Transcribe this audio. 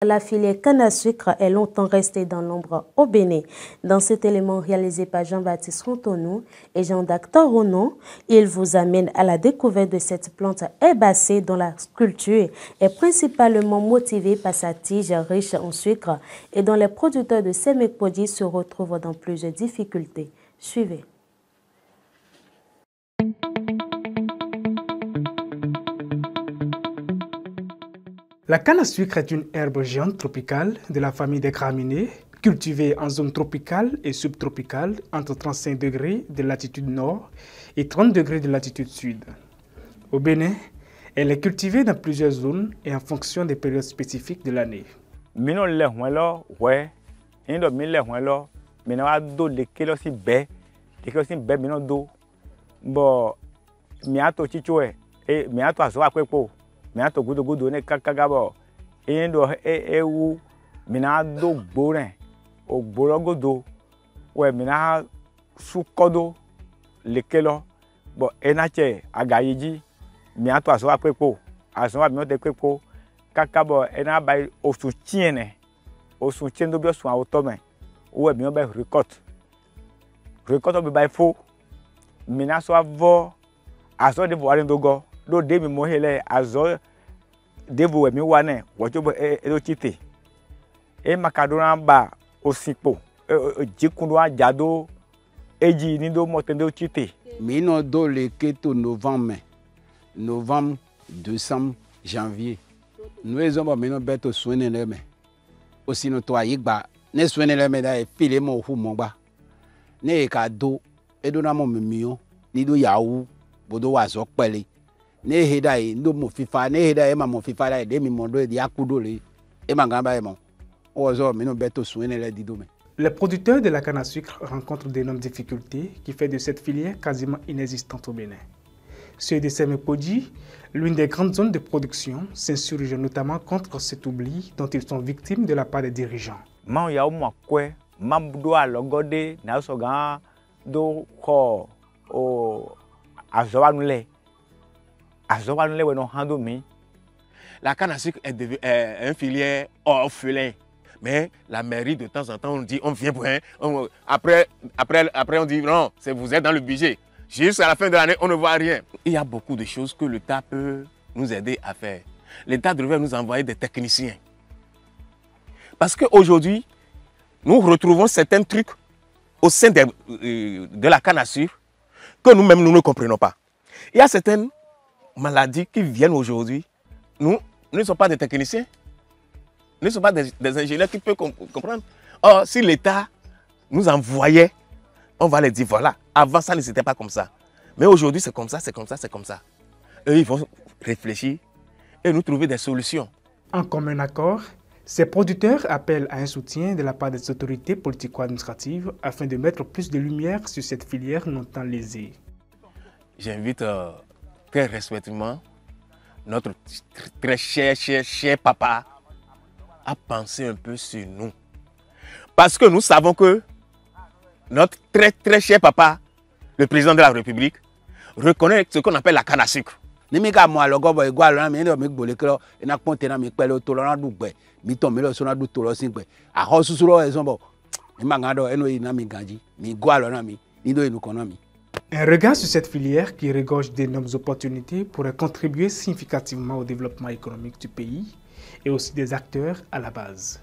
La filière canne à sucre est longtemps restée dans l'ombre au Bénin. Dans cet élément réalisé par Jean-Baptiste Rontonou et Jean-Dac Toronon, il vous amène à la découverte de cette plante herbacée dont la culture est principalement motivée par sa tige riche en sucre et dont les producteurs de ces produits se retrouvent dans plusieurs difficultés. Suivez. La canne à sucre est une herbe géante tropicale de la famille des graminées, cultivée en zone tropicale et subtropicale entre 35 degrés de latitude nord et 30 degrés de latitude sud. Au Bénin, elle est cultivée dans plusieurs zones et en fonction des périodes spécifiques de l'année. Miato gudo ne kakagabo endo ewu mina do gbore o gboro godo we mina sukodo lekelo bo enache agayiji miato aso apepo aso abi de pepo kakabo ena bai osu tiene osu tiendo bi osu awotome we mi ba record be bai fo mina so avo aso de voare ndogo do de mi mohele azo devo emi wane wojo e chite e makadona ba osipo jikundo ajado eji ni do motendo chite mi no do le keto novembre décembre janvier nous ezomba mi no beto swene leme osino to ayigba ne swene leme da e file mo hu mo gba ne ka do edona mo mimiyo ni do yawu bodo wazo pele ne heda e ndo mo fifa ne heda e ma mo fifa da e de mi mondo e di akudo le e mangamba e mo ozo mi no beto swene le dido me. Les producteurs de la canne à sucre rencontrent d'énormes difficultés qui fait de cette filière quasiment inexistante au Bénin. Ceux de ces produits, l'une des grandes zones de production, s'insurgent notamment contre cet oubli dont ils sont victimes de la part des dirigeants. Ma ya mo akwe mamdo alogode na so gan do ko o azowanule la canne à sucre est une filière orphelin. Mais la mairie, de temps en temps, on dit on vient pour après, on dit non, vous êtes dans le budget. Jusqu'à la fin de l'année, on ne voit rien. Il y a beaucoup de choses que l'État peut nous aider à faire. L'État devrait nous envoyer des techniciens. Parce qu'aujourd'hui, nous retrouvons certains trucs au sein de la canne à sucre que nous-mêmes, nous ne comprenons pas. Il y a certaines maladies qui viennent aujourd'hui. Nous ne sommes pas des techniciens. Nous ne sommes pas des ingénieurs qui peuvent comprendre. Or, si l'État nous envoyait, on va les dire, voilà, avant ça, n'était pas comme ça. Mais aujourd'hui, c'est comme ça, c'est comme ça, c'est comme ça. Eux, ils vont réfléchir et nous trouver des solutions. En commun accord, ces producteurs appellent à un soutien de la part des autorités politico-administratives afin de mettre plus de lumière sur cette filière longtemps lésée. J'invite très respectueusement notre très cher papa à penser un peu sur nous. Parce que nous savons que notre très cher papa, le président de la République, reconnaît ce qu'on appelle la canne à sucre. Un regard sur cette filière qui regorge d'énormes opportunités pourrait contribuer significativement au développement économique du pays et aussi des acteurs à la base.